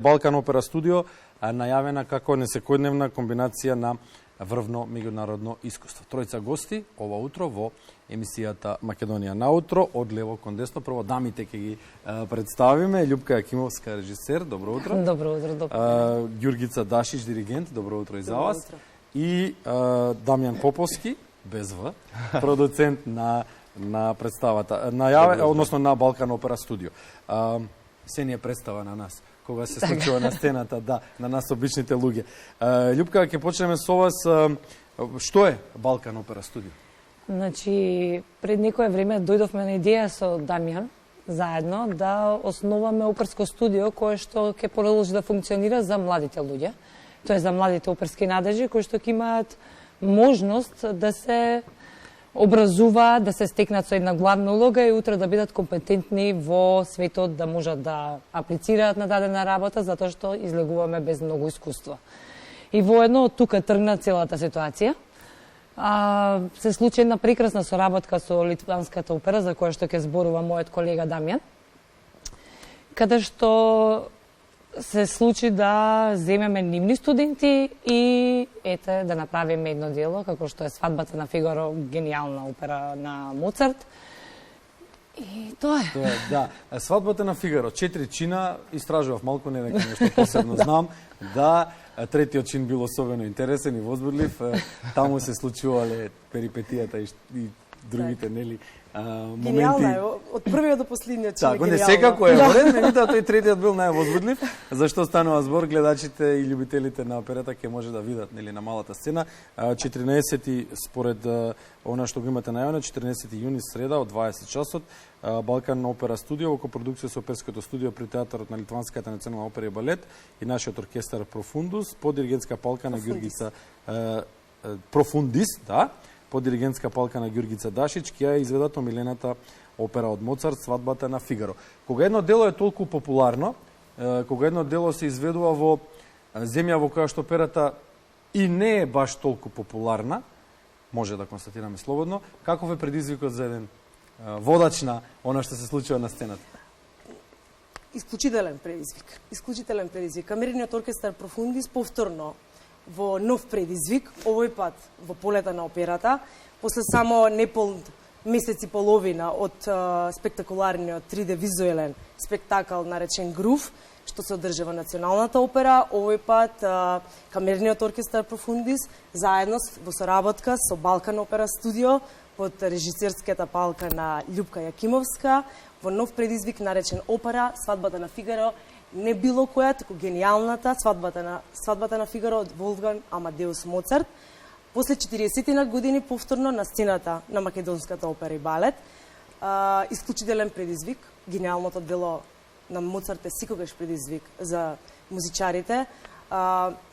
Балкан Опера Студио најавена како несекојдневна комбинација на врвно меѓународно искуство. Тројца гости ова утро во емисијата Македонија наутро, од лево кон десно. Прво дамите ќе ги представиме. Љупка Јакимовска, режисер, добро утро. Добро утро, добро. Ѓургица Дашич, диригент, добро утро и за вас. И Дамјан Поповски, без В, продуцент на представата, односно на Балкан Опера Студио. Се ни е представа на нас кога се случува на сцената, да, на нас обичните луѓе. Љупка, ќе почнеме со вас. Што е Балкан Опера Студио? Значи, пред некое време дојдовме на идеја со Дамјан заедно да основаме оперско студио кое што ќе продолжи да функционира за младите луѓе. Тоа е за младите оперски надежи кои што ќе имаат можност да се образуваат, да се стекнат со една главна улога и утре да бидат компетентни во светот, да можат да аплицираат на дадена работа, затоа што излегуваме без многу искуство. И воедно од тука тргна целата ситуација. Се случи една прекрасна соработка со Литванската опера, за која што ќе зборува мојот колега Дамјан, каде што се случи да земеме нивни студенти и да направиме едно дело, како што е Свадбата на Фигаро, гениална опера на Моцарт. И тоа е. Да, Свадбата на Фигаро, 4 чина, истражував малку, не дека нешто посебно знам, да, третиот чин бил особено интересен и возбудлив, таму се случувале перипетијата и другите, нели, моменти. Гениална е, од првиот до последниот чин е гениална. Не секако е во ред, меѓутоа тој третиот бил највозбудлив. Зашто станува збор, гледачите и љубителите на операта ќе може да видат, нели, на малата сцена. 14 според она што го имате најавено, 14 јуни среда од 20 часот, Балкан Опера Студио во копродукција со Оперското студио при театарот на Литванската национална опера и балет и нашиот оркестар Профундус под диригентска палка на Ѓургица Профундис, да, под диригентска палка на Ѓургица Дашич, ќе ја изведат омилената опера од Моцарт, Свадбата на Фигаро. Кога едно дело е толку популарно, кога едно дело се изведува во земја во која што операта и не е баш толку популарна, може да констатираме слободно, каков е предизвикот за еден водач на она што се случува на сцената? Исклучителен предизвик. Исклучителен предизвик. Камерниот оркестар Профундис повторно во нов предизвик, овој пат во полета на операта, после само непол месец и половина од спектакуларниот 3D визуелен спектакл наречен Грув, што се одржа во Националната опера, овој пат Камерниот оркестар Профундис заедно во соработка со Балкан Опера Студио под режисерската палка на Љупка Јакимовска во нов предизвик наречен Опера Свадбата на Фигаро, не било која, туку гениалната Свадбата на Фигаро од Волфганг Амадеус Моцарт, после 40 години повторно на сцената на Македонската опера и балет. Исклучителен предизвик, гениалното дело на Моцарт е секогаш предизвик за музичарите.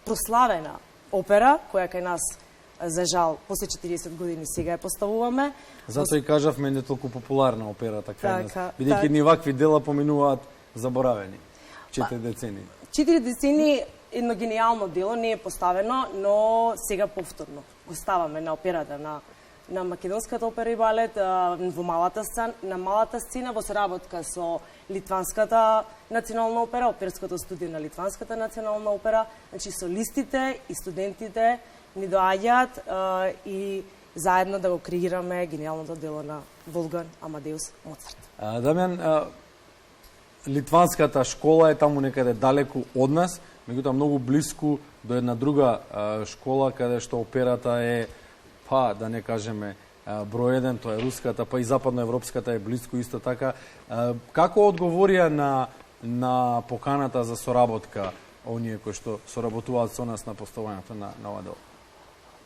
Прославена опера, која кај нас, за жал, после 40 години сега ја поставуваме. Затоа и кажавме не толку популарна операта кај нас, бидејќи ни вакви дела поминуваат заборавени. 4 децени. 4 децени едно гениално дело не е поставено, но сега повторно го ставаме на операта на Македонската опера и балет во малата сцена во соработка со Литванската национална опера, Оперското студио на Литванската национална опера, значи солистите и студентите ни доаѓаат и заедно да го креираме гениалното дело на Волфганг Амадеус Моцарт. Дамјан, Литванската школа е таму некаде далеку од нас, меѓутоа многу блиску до една друга школа каде што операта е, па да не кажеме број 1, тоа е руската, па и западноевропската е блиску исто така. Како одговорија на поканата за соработка оние кои што соработуваат со нас на поставувањето на ова дело?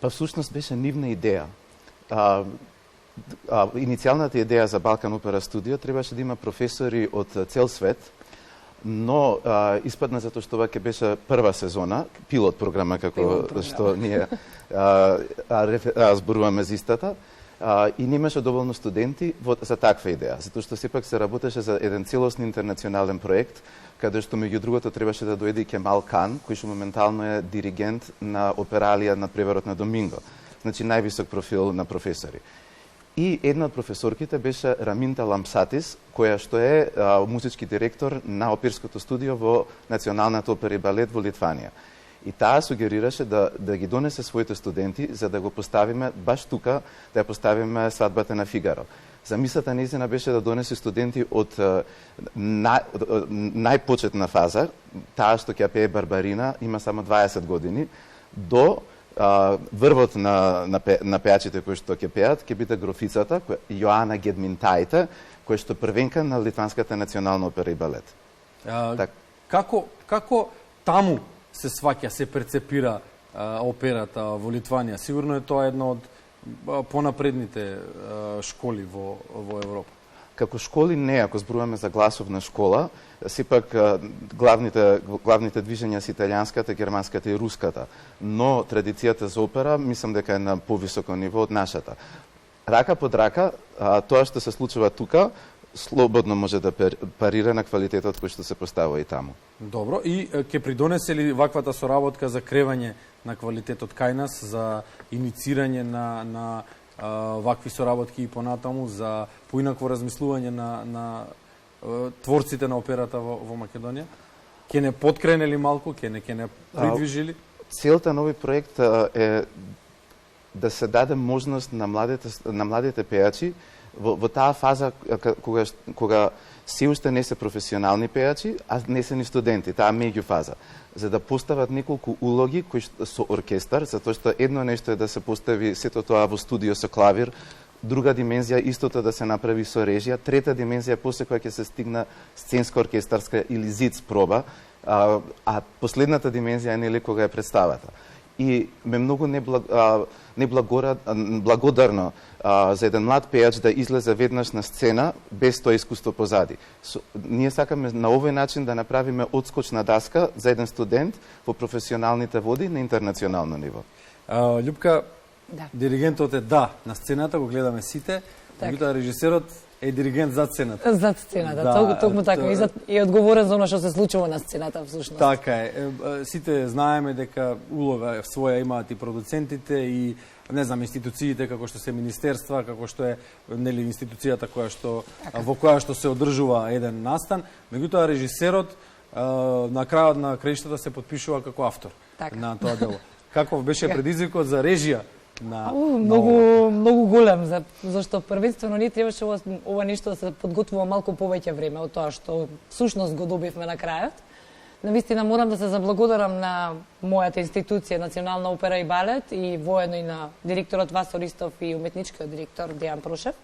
Па всушност беше нивна идеја. Иницијалната идеја за Балкан Опера Студио требаше да има професори од цел свет, но испадна затоа што ова ќе беше прва сезона, пилот програма, како што ние зборуваме за истата, и немаше доволно студенти за таква идеја, затоа што сепак се работеше за еден целосен интернационален проект, каде што меѓу другото требаше да дојде и Кемал Кан, кој што моментално е диригент на опералија на Преварот на Доминго, значи највисок профил на професори. И една од професорките беше Раминта Лампсатис, која што е музички директор на оперското студио во Националната опера и балет во Литванија. И таа сугерираше да ги донесе своите студенти за да го поставиме баш тука, да ја поставиме свадбата на Фигаро. Замислата нејзина беше да донесе студенти од најпочетна фаза, таа што ќе пее Барбарина, има само 20 години, до врвот на пеачите кои што ќе пеат, ќе биде грофицата, Јоана Гедминтајте, која што првенка на Литванската национална опера и балет. Како таму се сваќа, се перцепира операта во Литванија? Сигурно е тоа една од понапредните школи во Европа. Како школи не, ако зборуваме за гласовна школа, сепак главните движења се италијанската, германската и руската, но традицијата за опера мислам дека е на повисоко ниво од нашата. Рака под рака, тоа што се случува тука, слободно може да парира на квалитетот кој што се поставува и таму. Добро, и ќе придонесе ли ваквата соработка за кревање на квалитетот кај нас, за иницирање на вакви соработки и понатаму, за поинакво размислување на творците на операта во Македонија? Ќе не подкренели малку, ќе не придвижили? Целта на овој проект е да се даде можност на младите пејачи во таа фаза кога се уште не се професионални пејачи, а не се ни студенти, таа меѓу фаза, за да постават неколку улоги кои со оркестар, затоа што едно нешто е да се постави сето тоа во студио со клавир, друга димензија истото да се направи со режија, трета димензија после која ќе се стигна сценска оркестарска или зиц проба, а последната димензија е нели кога е представата. И ме многу неблагодарно за еден млад пејач да излезе веднаш на сцена без тоа искуство позади. Ние сакаме на овој начин да направиме одскочна daска за еден студент во професионалните води на интернационално ниво. Љупка, диригентот е на сцената, го гледаме сите, меѓутоа режисерот е диригент зад сцената. Зад сцената, токму така, и одговорен за оно што се случува на сцената всушност. Така е. Сите знаеме дека улога своја имаат и продуцентите и не знам, институциите како што се министерства, како што е нели институцијата во која што се одржува еден настан, меѓутоа режисерот на крајот на краиштата се потпишува како автор на тоа дело. Каков беше предизвикот за режија? Многу голем, зашто првенствено ние требаше ова нешто да се подготвува малку повеќе време од тоа што всушност го добивме на крајот. Навистина морам да се заблагодарам на мојата институција Национална опера и балет и воедно и на директорот Васо Ристов и уметничкиот директор Дејан Прошев,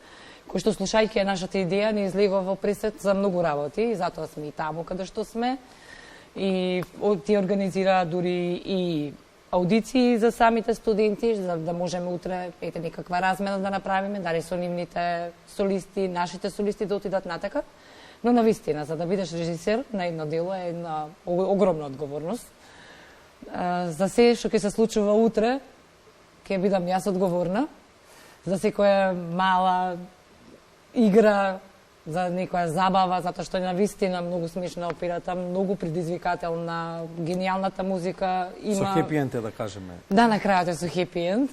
кој што слушајќи нашата идеја ни излегува во пресет за многу работи и затоа сме и таму каде што сме. И ти организира дури и аудиции за самите студенти, за да можеме утре некаква размена да направиме, дали со нивните солисти, нашите солисти да отидат натака. Но навистина, за да бидеш режисер на едно дело е една огромна одговорност. За се што ќе се случува утре, ќе бидам јас одговорна. За секоја мала игра, за некоја забава, затоа што е навистина многу смешна операта, многу предизвикателна, гениалната музика има. Со хепи енд да кажеме. Да, на крајот е со хепи енд.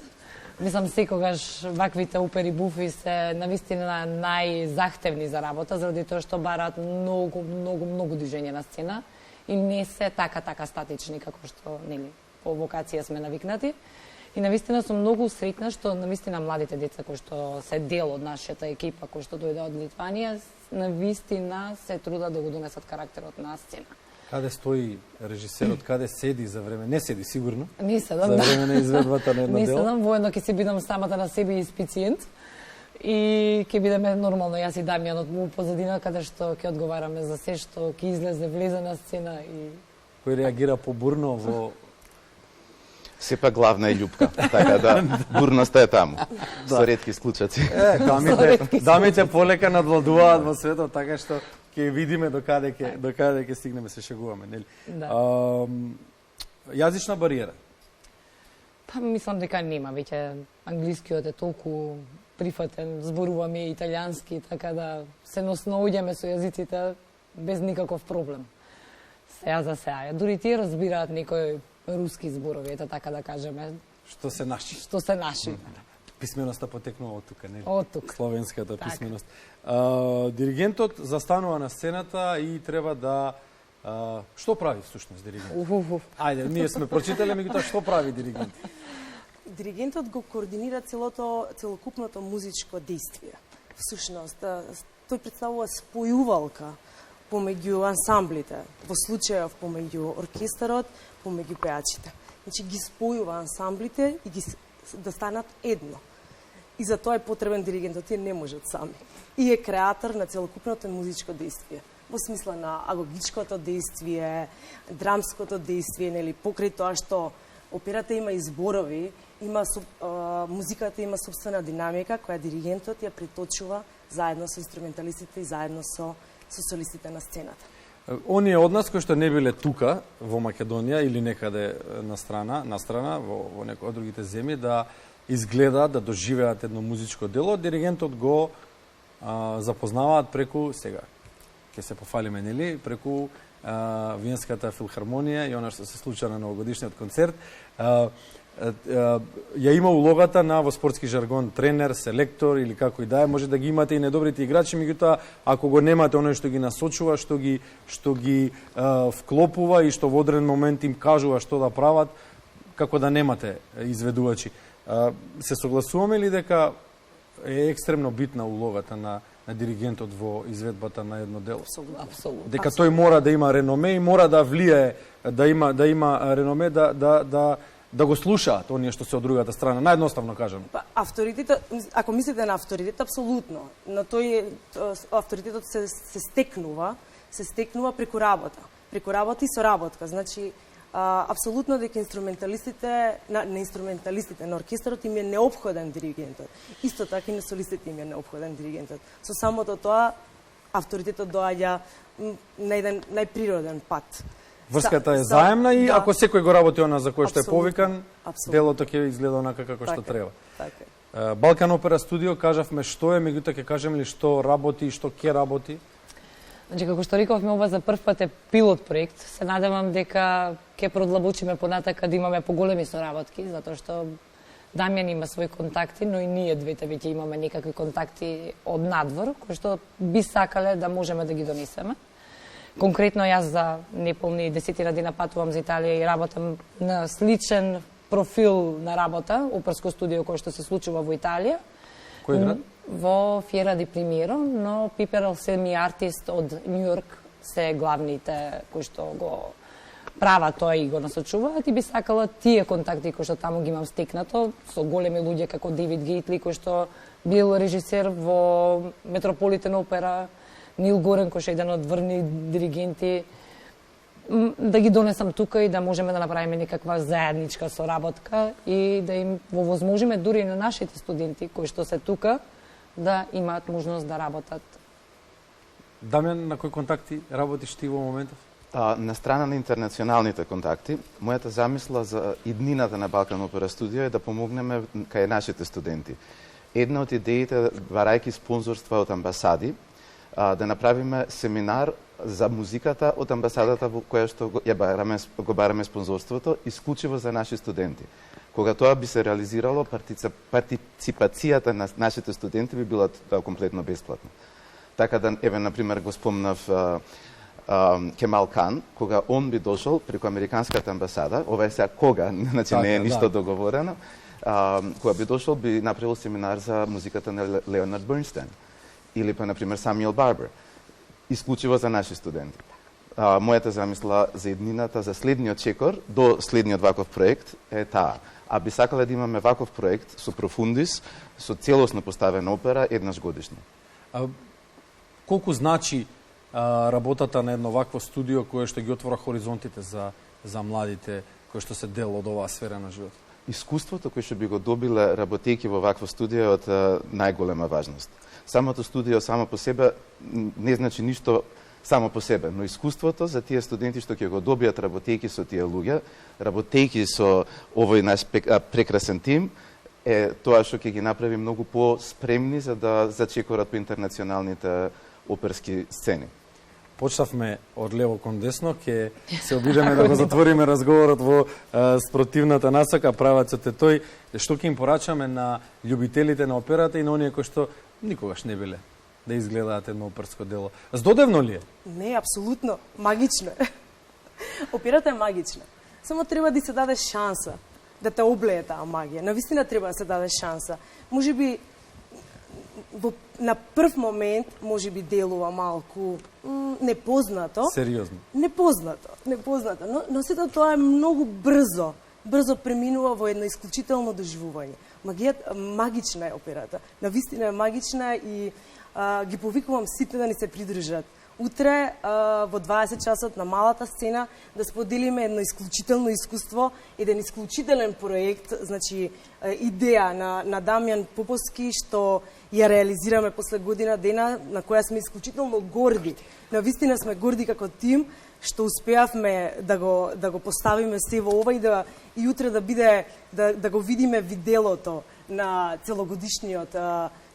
Мислам, секогаш ваквите опери буфи се навистина најзахтевни за работа, заради тоа што бараат многу движење на сцена и не се така статични како што нели по вокација сме навикнати. И навистина сум многу среќна што навистина младите деца кои што се дел од нашата екипа кои што дојде од Литванија, навистина се трудат да го донесат карактерот на сцена. Каде стои режисерот, каде седи за време? Не седи сигурно. Не седам, за време на изведбата на едно дело. Не седам, воедно ќе се бидам самата на себе инспициент и ќе бидеме нормално јас и Дамјанот му позадина каде што ќе одговараме за се што ќе излезе, влезе на сцена и кој реагира побурно во сепак главна е Љупка, така да бурноста е таму. Со ретки случаи. Дамите полека надвладуваат во светот, така што ќе видиме до каде ќе стигнеме, се шегуваме, нели? Да. Јазична бариера. Па мислам дека нема, веќе англискиот е толку прифатен, зборуваме италијански, така да се наоѓаме со јазиците без никаков проблем. Сеја за сеја. Дури тие разбираат некои руски зборови, ето така да кажеме. Што се наши. Што се наши. писменоста потекнува од тука, нели? Од тука. Словенската Така. писменост. Диригентот застанува на сцената и треба да што прави всушност диригентот? Ајде, ние сме прочитале, меѓутоа што прави диригент? Диригентот го координира целокупното музичко действие. Всушност, тој представува спојувалка помеѓу ансамблите, во случајов помеѓу оркестарот, помеѓу пеачите. Значи ги спојува ансамблите и да станат едно. И за тоа е потребен диригентот, тие не можат сами. И е креатор на целокупното музичко действие. Во смисла на агогичкото действие, драмското действие, нели, покрај тоа што операта има изборови, музиката има собствена динамика која диригентот ја приточува заедно со инструменталистите и заедно со солистите на сцената. Оние од нас кои што не биле тука во Македонија или некаде на страна во некои од другите земји да изгледаат, да доживеат едно музичко дело, диригентот го запознаваат преку сега ќе се пофалиме, нели, преку Виенската филхармонија и она што се случи на новогодишниот концерт. Ја има улогата на, во спортски жаргон, тренер, селектор или како и да е, може да ги имате и недобрите играчи, меѓутоа ако го немате оној што ги насочува, што ги вклопува и што во одреден момент им кажува што да прават, како да немате изведувачи. Се согласуваме ли дека е екстремно битна улогата на диригентот во изведбата на едно дело? Апсолутно. Дека тој мора да има реноме и мора да влијае, да има реноме, да го слушаат оние што се од другата страна, наједноставно кажано. Авторитетот, ако мислите на авторитет, апсолутно, но авторитетот се стекнува преку работа и соработка. Значи, апсолутно дека на оркестарот им е неопходен диригентот. Исто така и на солистите им е неопходен диригентот. Со самото тоа, авторитетот доаѓа на еден најприроден пат. Врската е заемна и ако секој го работи она за кој што е повикан, делото ќе изгледа онака како што треба. Така. Балкан Опера Студио, кажавме што е, меѓутоа ќе кажеме ли што работи и што ќе работи? Значи, како што рековме, ова за прв пат е пилот проект. Се надевам дека ќе продлабочиме понатака да имаме поголеми соработки, затоа што Дамјан има своји контакти, но и ние двете веќе имаме некакви контакти од надвор, кои што би сакале да можеме да ги донесеме. Конкретно јас за неполни 10 дена патувам за Италија и работам на сличен профил на работа, оперско студио кој што се случува во Италија. Кој град? Во Фиера ди Примиеро, но Пиперал семи артист од Њујорк се главните кои што го прават тоа и го насочуваат и би сакала тие контакти кои што таму ги имам стекнато со големи луѓе како Дейвид Гейтли кој што бил режисер во Метрополитен опера, Нил Горен, кој е еден од врни диригенти, да ги донесам тука и да можеме да направиме некаква заедничка соработка и да им возможиме дури и на нашите студенти кои што се тука да имаат можност да работат. Дамјан, на кои контакти работиш ти во моментов? На страна на интернационалните контакти, мојата замисла за иднината на Балкан Опера Студио е да помогнеме кај нашите студенти. Една од идеите, барајќи спонзорства од амбасади, да направиме семинар за музиката од амбасадата во која што го бараме спонзорството, исклучиво за наши студенти. Кога тоа би се реализирало, партиципацијата на нашите студенти би била комплетно бесплатна. Така да, например, го спомнав Кемал Кан, кога он би дошол преку Американската амбасада, ова е сега кога, значи не е ништо договорено, кога би дошол би направил семинар за музиката на Леонард Бернстайн. Или па, например, Самуел Барбер. Исклучиво за наши студенти. Мојата замисла за еднината, за следниот чекор, до следниот ваков проект е таа. А би сакале да имаме ваков проект со профундис, со целосно поставена опера еднаш годишно. Колку значи работата на едно вакво студио кое што ги отвора хоризонтите за младите кои што се дел од оваа сфера на живот? Искуството кое што би го добиле работејќи во вакво студио е од најголема важност. Самото студио само по себе не значи ништо само по себе, но искуството за тие студенти што ќе го добијат работејќи со тие луѓе, работејќи со овој наш прекрасен тим, е тоа што ќе ги направи многу по-спремни за да зачекорат по интернационалните оперски сцени. почнавме од лево кон десно, ќе се обидеме да го затвориме разговорот во спротивната насока, правецот е тој, што ќе им порачаме на љубителите на операта и на оние кои што никогаш не биле да изгледаат едно оперско дело. Здодевно ли е? Не, апсолутно. Магично е. Операта е магична. Само треба да се даде шанса да те облее таа магија. Навистина треба да се даде шанса. Можеби на прв момент можеби делува малку непознато. Сериозно. Непознато. Но сето тоа е многу брзо преминува во едно исклучително доживување. Магична е операта. Навистина е магична и ги повикувам сите да ни се придружат. Утре во 20 часот на малата сцена да споделиме едно исклучително искуство, еден исклучителен проект, значи идеја на Дамјан Поповски што ја реализираме после година дена на која сме исклучително горди. Навистина сме горди како тим што успеавме да го поставиме се во ова и утре да биде да го видиме виделото на целогодишниот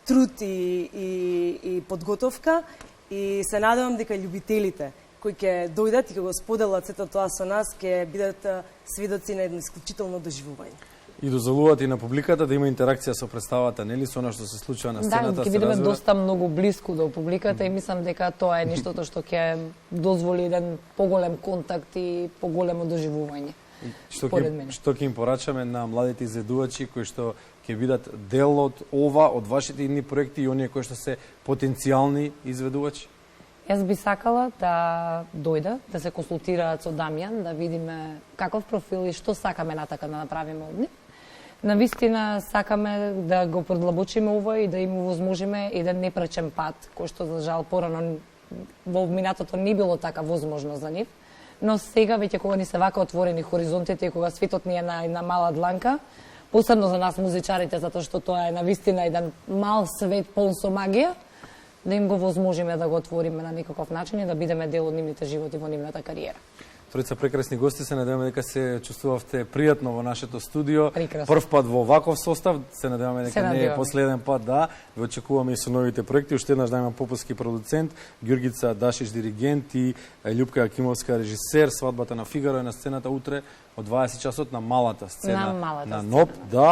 труд и подготовка. И се надевам дека љубителите кои ќе дојдат и ќе го споделат сето тоа со нас, ќе бидат сведоци на едно исклучително доживување. И дозолуват и на публиката да има интеракција со представата, нели, со она што се случува на сцената. Да, ќе бидеме доста многу блиску до публиката и мислам дека тоа е нештото што ќе дозволи еден поголем контакт и поголемо доживување. Што ќе им порачаме на младите изведувачи кои што ќе бидат дел од ова, од вашите идни проекти и оние кои што се потенцијални изведувачи? Јас би сакала да дојда, да се консултираат со Дамјан, да видиме каков профил и што сакаме натака да направиме од нив. Навистина сакаме да го продлабочиме ова и да им овозможиме еден непречен пат, кој што за жал порано во минатото не било така возможно за нив. Но сега веќе кога ни се вака отворени хоризонтите и кога светот ни е на една мала дланка, посебно за нас музичарите, затоа што тоа е навистина еден мал свет полн со магија, да им го возможиме да го отвориме на некаков начин и да бидеме дел од нивните животи во нивната кариера. Тројца прекрасни гости, се надеваме дека се чувствувавте пријатно во нашето студио. Прекрасно. Прв пат во ваков состав, се надеваме дека не е последен пат, да. Ве очекуваме и со новите проекти. Уште еднаш Дамјан Поповски продуцент, Ѓурѓица Дашич диригент и Љупка Акимовска режисер. Свадбата на Фигаро е на сцената утре од 20 часот на малата сцена на НОП. Да.